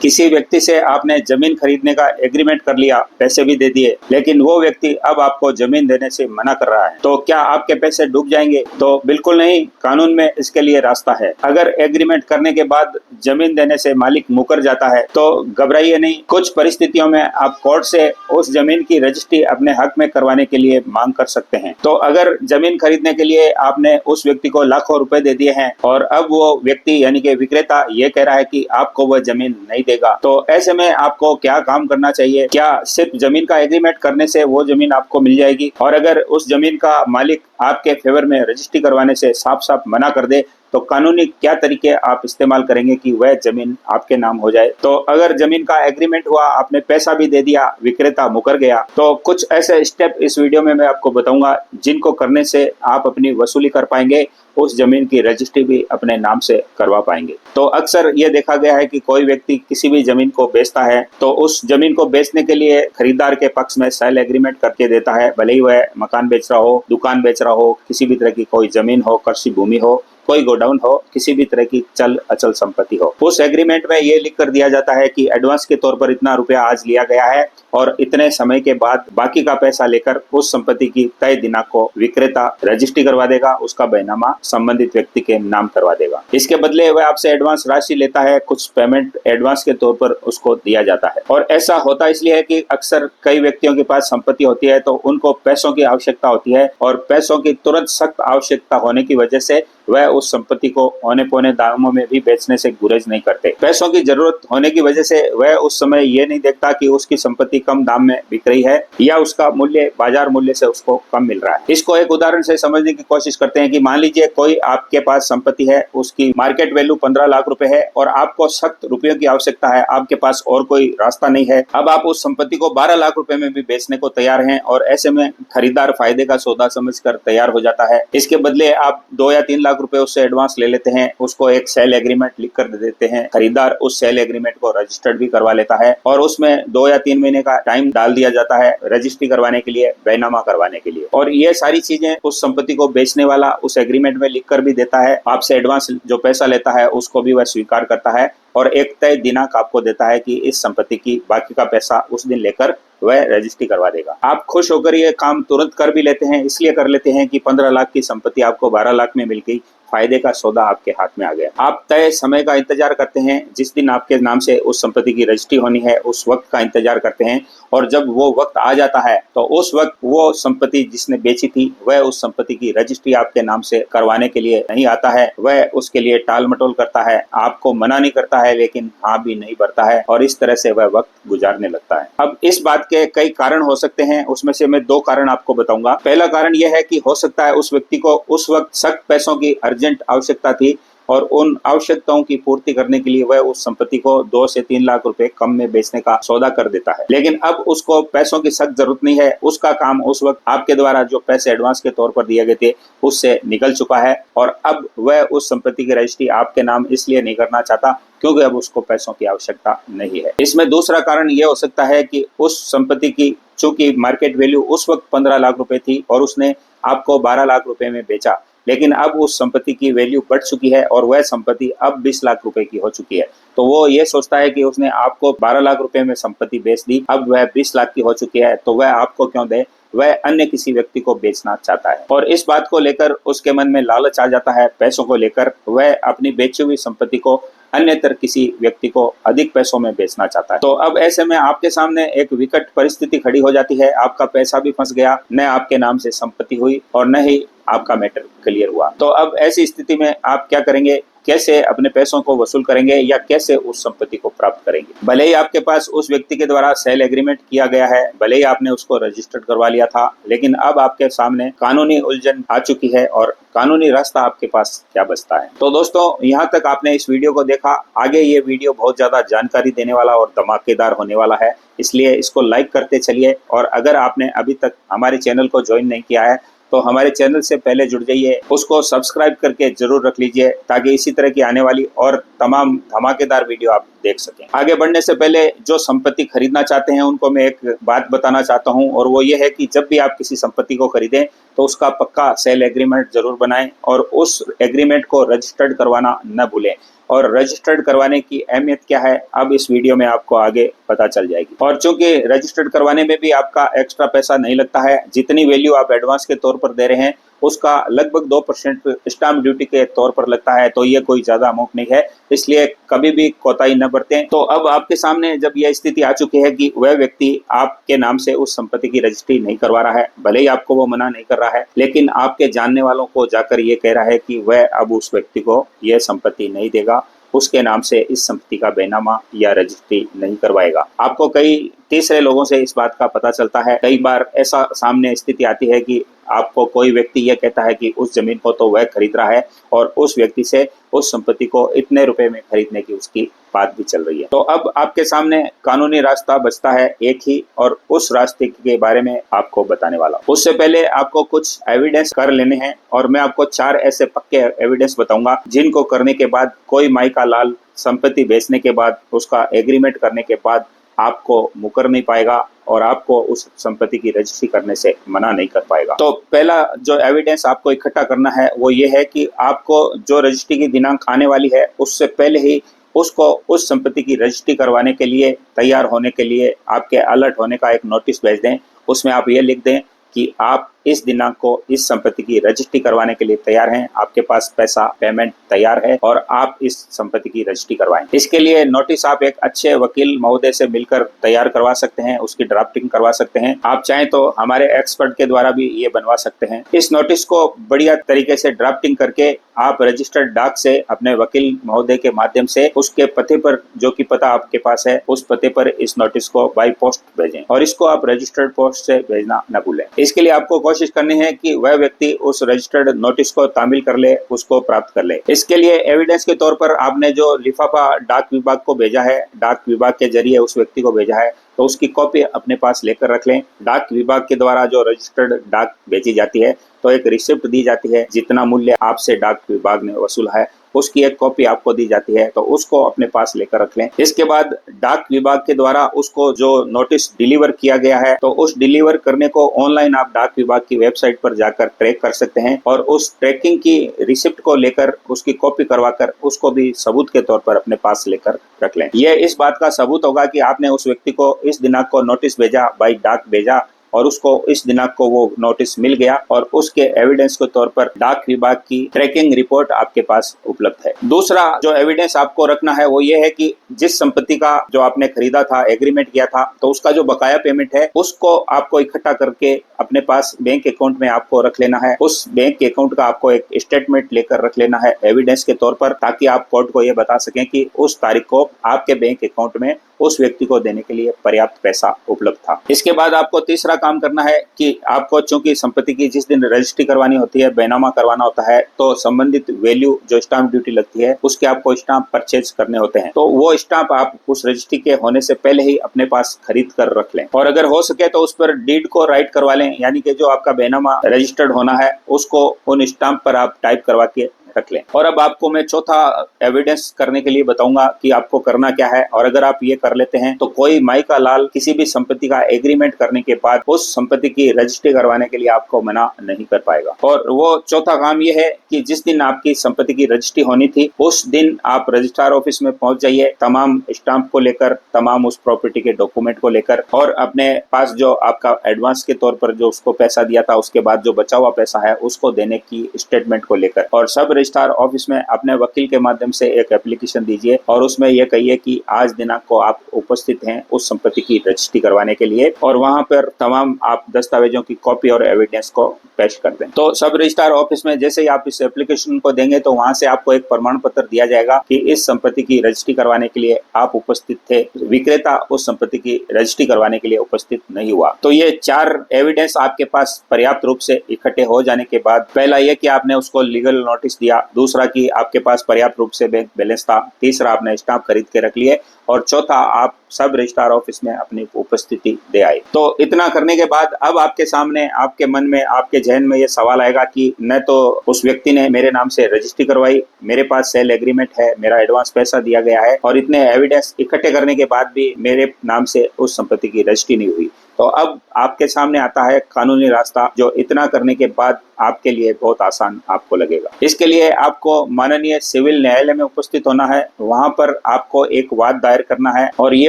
किसी व्यक्ति से आपने जमीन खरीदने का एग्रीमेंट कर लिया, पैसे भी दे दिए, लेकिन वो व्यक्ति अब आपको जमीन देने से मना कर रहा है, तो क्या आपके पैसे डूब जाएंगे? तो बिल्कुल नहीं, कानून में इसके लिए रास्ता है। अगर एग्रीमेंट करने के बाद जमीन देने से मालिक मुकर जाता है तो घबराइए नहीं। कुछ परिस्थितियों में आप कोर्ट से उस जमीन की रजिस्ट्री अपने हक में करवाने के लिए मांग कर सकते हैं। तो अगर जमीन खरीदने के लिए आपने उस व्यक्ति को लाखों रुपए दे दिए हैं और अब वो व्यक्ति यानी कि विक्रेता ये कह रहा है कि आपको वह जमीन नहीं देगा, तो ऐसे में आपको क्या काम करना चाहिए? क्या सिर्फ जमीन का एग्रीमेंट करने से वो जमीन आपको मिल जाएगी? और अगर उस जमीन का मालिक आपके फेवर में रजिस्ट्री करवाने से साफ साफ मना कर दे तो कानूनी क्या तरीके आप इस्तेमाल करेंगे कि वह जमीन आपके नाम हो जाए? तो अगर जमीन का एग्रीमेंट हुआ, आपने पैसा भी दे दिया, विक्रेता मुकर गया, तो कुछ ऐसे स्टेप इस वीडियो में मैं आपको बताऊंगा जिनको करने से आप अपनी वसूली कर पाएंगे, उस जमीन की रजिस्ट्री भी अपने नाम से करवा पाएंगे। तो अक्सर ये देखा गया है कि कोई व्यक्ति किसी भी जमीन को बेचता है तो उस जमीन को बेचने के लिए खरीदार के पक्ष में सेल एग्रीमेंट करके देता है, भले ही वह मकान बेच रहा हो, दुकान बेच रहा हो, किसी भी तरह की कोई जमीन हो, कृषि भूमि हो, कोई गोडाउन हो, किसी भी तरह की चल अचल संपत्ति हो। उस एग्रीमेंट में ये लिख कर दिया जाता है कि एडवांस के तौर पर इतना रुपया आज लिया गया है और इतने समय के बाद बाकी का पैसा लेकर उस संपत्ति की तय दिनांक को विक्रेता रजिस्ट्री करवा देगा, उसका बैनामा संबंधित व्यक्ति के नाम करवा देगा। इसके बदले वह आपसे एडवांस राशि लेता है, कुछ पेमेंट एडवांस के तौर पर उसको दिया जाता है। और ऐसा होता इसलिए है कि अक्सर कई व्यक्तियों के पास संपत्ति होती है तो उनको पैसों की आवश्यकता होती है और पैसों की तुरंत सख्त आवश्यकता होने की वजह से वह उस संपत्ति को औने पौने दामों में भी बेचने से गुरेज नहीं करते। पैसों की जरूरत होने की वजह से वह उस समय ये नहीं देखता कि उसकी संपत्ति कम दाम में बिक रही है या उसका मूल्य बाजार मूल्य से उसको कम मिल रहा है। इसको एक उदाहरण से समझने की कोशिश करते हैं कि मान लीजिए कोई आपके पास संपत्ति है, उसकी मार्केट वैल्यू 15 लाख रुपए है और आपको सख्त रुपयों की आवश्यकता है, आपके पास और कोई रास्ता नहीं है। अब आप उस संपत्ति को 12 लाख रुपए में भी बेचने को तैयार हैं और ऐसे में खरीदार फायदे का सौदा समझकर तैयार हो जाता है। इसके बदले आप 2 या 3 लाख रुपए उससे एडवांस ले लेते हैं, उसको एक सेल एग्रीमेंट लिख कर दे देते हैं। खरीदार उस सेल एग्रीमेंट को रजिस्टर्ड भी करवा लेता है और उसमें 2 या 3 महीने का टाइम डाल दिया जाता है रजिस्ट्री करवाने के लिए, बैनामा करवाने के लिए। और ये सारी चीजें उस संपत्ति को बेचने वाला उस एग्रीमेंट में लिख कर भी देता है। आपसे एडवांस जो पैसा लेता है उसको भी वह स्वीकार करता है और एक तय दिनांक आपको देता है कि इस संपत्ति की बाकी का पैसा उस दिन लेकर वह रजिस्ट्री करवा देगा। आप खुश होकर ये काम तुरंत कर भी लेते हैं, इसलिए कर लेते हैं कि 15 लाख की संपत्ति आपको 12 लाख में मिल गई, फायदे का सौदा आपके हाथ में आ गया। आप तय समय का इंतजार करते हैं, जिस दिन आपके नाम से उस संपत्ति की रजिस्ट्री होनी है उस वक्त का इंतजार करते हैं और जब वो वक्त आ जाता है तो उस वक्त वो संपत्ति जिसने बेची थी वह उस संपत्ति की रजिस्ट्री आपके नाम से करवाने के लिए नहीं आता है, वह उसके लिए टाल मटोल करता है, आपको मना नहीं करता है लेकिन हाँ भी नहीं भरता है और इस तरह से वह वक्त गुजारने लगता है। अब इस बात के कई कारण हो सकते हैं, उसमें से मैं 2 कारण आपको बताऊंगा। पहला कारण यह है कि हो सकता है उस व्यक्ति को उस वक्त सख्त पैसों की अर्जेंट आवश्यकता थी और उन आवश्यकताओं की पूर्ति करने के लिए वह उस संपत्ति को 2 से 3 लाख रुपए कम में बेचने का सौदा कर देता है। लेकिन अब उसको पैसों की सख्त जरूरत नहीं है, उसका काम उस वक्त आपके द्वारा जो पैसे एडवांस के तौर पर दिए गए थे उससे निकल चुका है और अब वह उस संपत्ति की रजिस्ट्री आपके नाम इसलिए नहीं करना चाहता क्योंकि अब उसको पैसों की आवश्यकता नहीं है। इसमें दूसरा कारण यह हो सकता है कि उस संपत्ति की चूंकि मार्केट वैल्यू उस वक्त 15 लाख रुपए थी और उसने आपको 12 लाख रुपए में बेचा, लेकिन अब उस संपत्ति की वैल्यू बढ़ चुकी है और वह संपत्ति अब 20 लाख रुपए की हो चुकी है। तो वो ये सोचता है कि उसने आपको 12 लाख रुपए में संपत्ति बेच दी, अब वह 20 लाख की हो चुकी है तो वह आपको क्यों दे, वह अन्य किसी व्यक्ति को बेचना चाहता है और इस बात को लेकर उसके मन में लालच आ जाता है। पैसों को लेकर वह अपनी बेची हुई संपत्ति को अन्यतर किसी व्यक्ति को अधिक पैसों में बेचना चाहता है। तो अब ऐसे में आपके सामने एक विकट परिस्थिति खड़ी हो जाती है, आपका पैसा भी फंस गया, न आपके नाम से संपत्ति हुई और न ही आपका मैटर क्लियर हुआ। तो अब ऐसी स्थिति में आप क्या करेंगे? कैसे अपने पैसों को वसूल करेंगे या कैसे उस संपत्ति को प्राप्त करेंगे? भले ही आपके पास उस व्यक्ति के द्वारा सेल एग्रीमेंट किया गया है, भले ही आपने उसको रजिस्टर्ड करवा लिया था, लेकिन अब आपके सामने कानूनी उलझन आ चुकी है और कानूनी रास्ता आपके पास क्या बचता है? तो दोस्तों, यहाँ तक आपने इस वीडियो को देखा, आगे ये वीडियो बहुत ज्यादा जानकारी देने वाला और धमाकेदार होने वाला है, इसलिए इसको लाइक करते चलिए और अगर आपने अभी तक हमारे चैनल को ज्वाइन नहीं किया है तो हमारे चैनल से पहले जुड़ जाइए, उसको सब्सक्राइब करके जरूर रख लीजिए ताकि इसी तरह की आने वाली और तमाम धमाकेदार वीडियो आप देख सकें। आगे बढ़ने से पहले जो संपत्ति खरीदना चाहते हैं उनको मैं एक बात बताना चाहता हूं और वो ये है कि जब भी आप किसी संपत्ति को खरीदें तो उसका पक्का सेल एग्रीमेंट जरूर बनाएं और उस एग्रीमेंट को रजिस्टर्ड करवाना न भूलें। और रजिस्टर्ड करवाने की अहमियत क्या है अब इस वीडियो में आपको आगे पता चल जाएगी। और चूंकि रजिस्टर्ड करवाने में भी आपका एक्स्ट्रा पैसा नहीं लगता है, जितनी वैल्यू आप एडवांस के तौर पर दे रहे हैं उसका लगभग 2% स्टाम्प ड्यूटी के तौर पर लगता है, तो ये कोई ज्यादा अमाउंट नहीं है, इसलिए कभी भी कोताही न बरतें। तो अब आपके सामने जब यह स्थिति आ चुकी है कि वह व्यक्ति आपके नाम से उस संपत्ति की रजिस्ट्री नहीं करवा रहा है, भले ही आपको वो मना नहीं कर रहा है, लेकिन आपके जानने वालों को जाकर ये कह रहा है कि वह अब उस व्यक्ति को यह संपत्ति नहीं देगा, उसके नाम से इस संपत्ति का बैनामा या रजिस्ट्री नहीं करवाएगा। आपको कई तीसरे लोगों से इस बात का पता चलता है। कई बार ऐसा सामने स्थिति आती है कि आपको कोई व्यक्ति यह कहता है कि उस जमीन को तो वह खरीद रहा है और उस व्यक्ति से उस संपत्ति को इतने रुपए में खरीदने की उसकी बात भी चल रही है। तो अब आपके सामने कानूनी रास्ता बचता है एक ही, और उस रास्ते के बारे में आपको बताने वाला हूं। उससे पहले आपको कुछ एविडेंस कर लेने हैं और मैं आपको 4 ऐसे पक्के एविडेंस बताऊंगा जिनको करने के बाद कोई माई का लाल संपत्ति बेचने के बाद, उसका एग्रीमेंट करने के बाद आपको मुकर नहीं पाएगा और आपको उस संपत्ति की रजिस्ट्री करने से मना नहीं कर पाएगा। तो पहला जो एविडेंस आपको इकट्ठा करना है वो ये है कि आपको जो रजिस्ट्री की दिनांक आने वाली है उससे पहले ही उसको उस संपत्ति की रजिस्ट्री करवाने के लिए तैयार होने के लिए आपके अलर्ट होने का एक नोटिस भेज दें। उसमें आप ये लिख दें कि आप इस दिनांक को इस संपत्ति की रजिस्ट्री करवाने के लिए तैयार हैं, आपके पास पैसा पेमेंट तैयार है और आप इस संपत्ति की रजिस्ट्री करवाएं। इसके लिए नोटिस आप एक अच्छे वकील महोदय से मिलकर तैयार करवा सकते हैं, उसकी ड्राफ्टिंग करवा सकते हैं। आप चाहें तो हमारे एक्सपर्ट के द्वारा भी ये बनवा सकते हैं। इस नोटिस को बढ़िया तरीके से ड्राफ्टिंग करके आप रजिस्टर्ड डाक से अपने वकील महोदय के माध्यम से उसके पते पर, जो कि पता आपके पास है, उस पते पर इस नोटिस को बाई पोस्ट भेजें और इसको आप रजिस्टर्ड पोस्ट से भेजना न भूलें। इसके लिए आपको कोशिश करनी है कि वह व्यक्ति उस रजिस्टर्ड नोटिस को तामील कर ले, उसको प्राप्त कर ले। इसके लिए एविडेंस के तौर पर आपने जो लिफाफा डाक विभाग को भेजा है, डाक विभाग के जरिए उस व्यक्ति को भेजा है, तो उसकी कॉपी अपने पास लेकर रख लें। डाक विभाग के द्वारा जो रजिस्टर्ड डाक भेजी जाती है तो एक रिसिप्ट दी जाती है, जितना मूल्य आपसे डाक विभाग ने वसूला है उसकी एक कॉपी आपको दी जाती है, तो उसको अपने पास लेकर रख लें। इसके बाद डाक विभाग के द्वारा उसको जो नोटिस डिलीवर किया गया है तो उस डिलीवर करने को ऑनलाइन आप डाक विभाग की वेबसाइट पर जाकर ट्रैक कर सकते हैं और उस ट्रैकिंग की रिसिप्ट को लेकर उसकी कॉपी करवाकर उसको भी सबूत के तौर पर अपने पास लेकर रख लें। यह इस बात का सबूत होगा कि आपने उस व्यक्ति को इस दिनांक को नोटिस भेजा, बाई डाक भेजा और उसको इस दिनांक को वो नोटिस मिल गया और उसके एविडेंस के तौर पर डाक विभाग की ट्रैकिंग रिपोर्ट आपके पास उपलब्ध है। दूसरा जो एविडेंस आपको रखना है वो ये है कि जिस संपत्ति का जो आपने खरीदा था, एग्रीमेंट किया था, तो उसका जो बकाया पेमेंट है उसको आपको इकट्ठा करके अपने पास बैंक अकाउंट में आपको रख लेना है। उस बैंक अकाउंट का आपको एक स्टेटमेंट लेकर रख लेना है एविडेंस के तौर पर, ताकि आप कोर्ट को ये बता सकें कि उस तारीख को आपके बैंक अकाउंट में उस व्यक्ति को देने के लिए पर्याप्त पैसा उपलब्ध था। इसके बाद आपको तीसरा काम करना है कि आपको चूंकि संपत्ति की जिस दिन रजिस्ट्री करवानी होती है, बैनामा करवाना होता है, तो संबंधित वैल्यू जो स्टाम्प ड्यूटी लगती है उसके आपको स्टाम्प परचेज करने होते हैं। तो वो स्टाम्प आप उस रजिस्ट्री के होने से पहले ही अपने पास खरीद कर रख लें और अगर हो सके तो उस पर डीड को राइट करवा लें, यानी कि जो आपका बैनामा रजिस्टर्ड होना है उसको उन स्टाम्प पर आप टाइप करवा के रख लें। और अब आपको मैं चौथा एविडेंस करने के लिए बताऊंगा कि आपको करना क्या है, और अगर आप ये कर लेते हैं तो कोई माई का लाल किसी भी संपत्ति का एग्रीमेंट करने के बाद उस संपत्ति की रजिस्ट्री करवाने के लिए आपको मना नहीं कर पाएगा। और वो चौथा काम ये है कि जिस दिन आपकी संपत्ति की रजिस्ट्री होनी थी उस दिन आप रजिस्ट्रार ऑफिस में पहुंच जाइए, तमाम स्टाम्प को लेकर, तमाम उस प्रॉपर्टी के डॉक्यूमेंट को लेकर और अपने पास जो आपका एडवांस के तौर पर जो उसको पैसा दिया था उसके बाद जो बचा हुआ पैसा है उसको देने की स्टेटमेंट को लेकर, और सब रजिस्ट्रार ऑफिस में अपने वकील के माध्यम से एक एप्लीकेशन दीजिए और उसमें यह कहिए कि आज दिनांक को आप उपस्थित हैं उस संपत्ति की रजिस्ट्री करवाने के लिए, और वहां पर तमाम आप दस्तावेजों की कॉपी और एविडेंस को पेश कर दें। तो सब रजिस्ट्रार ऑफिस में जैसे ही आप इस एप्लीकेशन को देंगे तो वहां से आपको एक प्रमाण पत्र दिया जाएगा कि इस संपत्ति की रजिस्ट्री करवाने के लिए आप उपस्थित थे, विक्रेता उस संपत्ति की रजिस्ट्री करवाने के लिए उपस्थित नहीं हुआ। तो ये 4 एविडेंस आपके पास पर्याप्त रूप से इकट्ठे हो जाने के बाद, पहला यह कि आपने उसको लीगल नोटिस दिया, दूसरा कि आपके पास पर्याप्त रूप से बैंक बैलेंस था, तीसरा आपने स्टाम्प खरीद के रख लिए, और चौथा आप सब रजिस्ट्रार ऑफिस में अपनी उपस्थिति दे आए। तो इतना करने के बाद अब आपके सामने, आपके मन में, आपके जहन में ये सवाल आएगा कि न तो उस व्यक्ति ने मेरे नाम से रजिस्ट्री करवाई, मेरे पास सेल एग्रीमेंट है, मेरा एडवांस पैसा दिया गया है, और इतने एविडेंस इकट्ठे करने के बाद भी मेरे नाम से उस संपत्ति की रजिस्ट्री नहीं हुई, तो अब आपके सामने आता है कानूनी रास्ता, जो इतना करने के बाद आपके लिए बहुत आसान आपको लगेगा। इसके लिए आपको माननीय सिविल न्यायालय में उपस्थित होना है। वहां पर आपको एक वाद दायर करना है और ये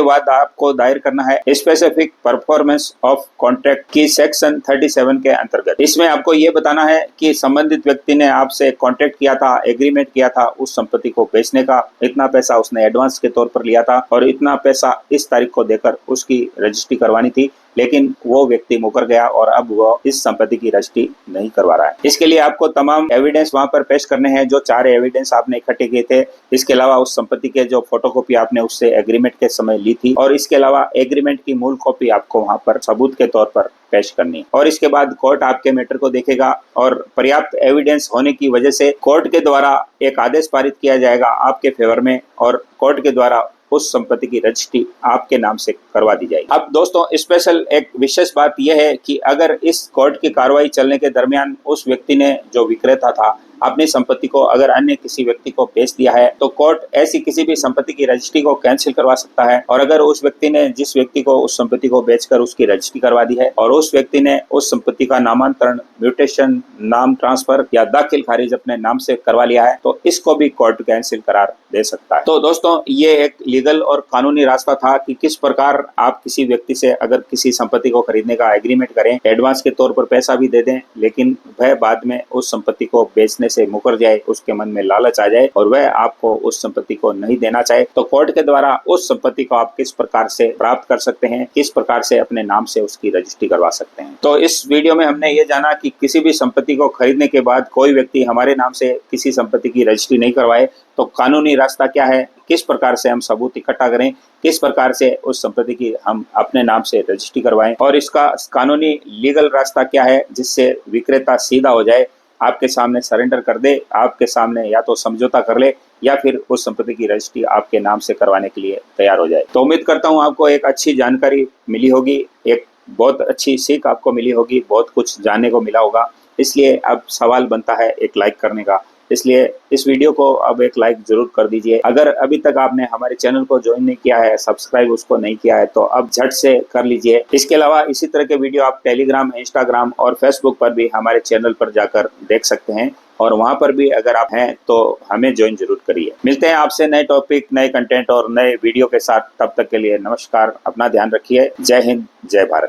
वाद आपको दायर करना है स्पेसिफिक परफॉर्मेंस ऑफ कॉन्ट्रैक्ट की सेक्शन 37 के अंतर्गत। इसमें आपको ये बताना है कि संबंधित व्यक्ति ने आपसे कॉन्ट्रैक्ट किया था, एग्रीमेंट किया था उस संपत्ति को बेचने का, इतना पैसा उसने एडवांस के तौर पर लिया था और इतना पैसा इस तारीख को देकर उसकी रजिस्ट्री करवानी थी, लेकिन वो व्यक्ति मुकर गया और अब वो इस संपत्ति की रजिस्ट्री नहीं करवा रहा है। इसके लिए आपको तमाम एविडेंस वहां पर पेश करने हैं, जो 4 एविडेंस आपने इकट्ठे किए थे। इसके अलावा उस संपत्ति के जो फोटोकॉपी आपने उससे एग्रीमेंट के समय ली थी और इसके अलावा एग्रीमेंट की मूल कॉपी आपको वहां पर सबूत के तौर पर पेश करनी। और इसके बाद कोर्ट आपके मैटर को देखेगा और पर्याप्त एविडेंस होने की वजह से कोर्ट के द्वारा एक आदेश पारित किया जाएगा आपके फेवर में और कोर्ट के द्वारा उस संपत्ति की रजिस्ट्री आपके नाम से करवा दी जाएगी। अब दोस्तों स्पेशल एक विशेष बात यह है कि अगर इस कोर्ट की कार्रवाई चलने के दरमियान उस व्यक्ति ने, जो विक्रेता था, अपनी संपत्ति को अगर अन्य किसी व्यक्ति को बेच दिया है तो कोर्ट ऐसी किसी भी संपत्ति की रजिस्ट्री को कैंसिल करवा सकता है। और अगर उस व्यक्ति ने जिस व्यक्ति को उस संपत्ति को बेचकर उसकी रजिस्ट्री करवा दी है और उस व्यक्ति ने उस संपत्ति का नामांतरण, म्यूटेशन, नाम ट्रांसफर या दाखिल खारिज अपने नाम से करवा लिया है तो इसको भी कोर्ट कैंसिल करार दे सकता है। तो दोस्तों ये एक लीगल और कानूनी रास्ता था कि किस प्रकार आप किसी व्यक्ति से अगर किसी संपत्ति को खरीदने का एग्रीमेंट करें, एडवांस के तौर पर पैसा भी दे दें, लेकिन वह बाद में उस संपत्ति को बेचने से मुकर जाए, उसके मन में लालच आ जाए और वह आपको उस संपत्ति को नहीं देना चाहे, तो कोर्ट के द्वारा उस संपत्ति को आप किस प्रकार से प्राप्त कर सकते हैं, किस प्रकार से अपने नाम से उसकी रजिस्ट्री करवा सकते हैं। तो इस वीडियो में हमने ये जाना कि किसी भी संपत्ति को खरीदने के बाद कोई व्यक्ति हमारे नाम से किसी संपत्ति की रजिस्ट्री नहीं करवाए तो कानूनी रास्ता क्या है, किस प्रकार से हम सबूत इकट्ठा करें, किस प्रकार से उस संपत्ति की हम अपने नाम से रजिस्ट्री करवाएं और इसका कानूनी लीगल रास्ता क्या है जिससे विक्रेता सीधा हो जाए, आपके सामने सरेंडर कर दे, आपके सामने या तो समझौता कर ले या फिर उस संपत्ति की रजिस्ट्री आपके नाम से करवाने के लिए तैयार हो जाए। तो उम्मीद करता हूं आपको एक अच्छी जानकारी मिली होगी, एक बहुत अच्छी सीख आपको मिली होगी, बहुत कुछ जानने को मिला होगा। इसलिए अब सवाल बनता है एक लाइक करने का, इसलिए इस वीडियो को अब एक लाइक जरूर कर दीजिए। अगर अभी तक आपने हमारे चैनल को ज्वाइन नहीं किया है, सब्सक्राइब उसको नहीं किया है तो अब झट से कर लीजिए। इसके अलावा इसी तरह के वीडियो आप टेलीग्राम, इंस्टाग्राम और फेसबुक पर भी हमारे चैनल पर जाकर देख सकते हैं और वहां पर भी अगर आप हैं तो हमें ज्वाइन जरूर करिए। मिलते हैं आपसे नए टॉपिक, नए कंटेंट और नए वीडियो के साथ। तब तक के लिए नमस्कार, अपना ध्यान रखिए। जय हिंद, जय भारत।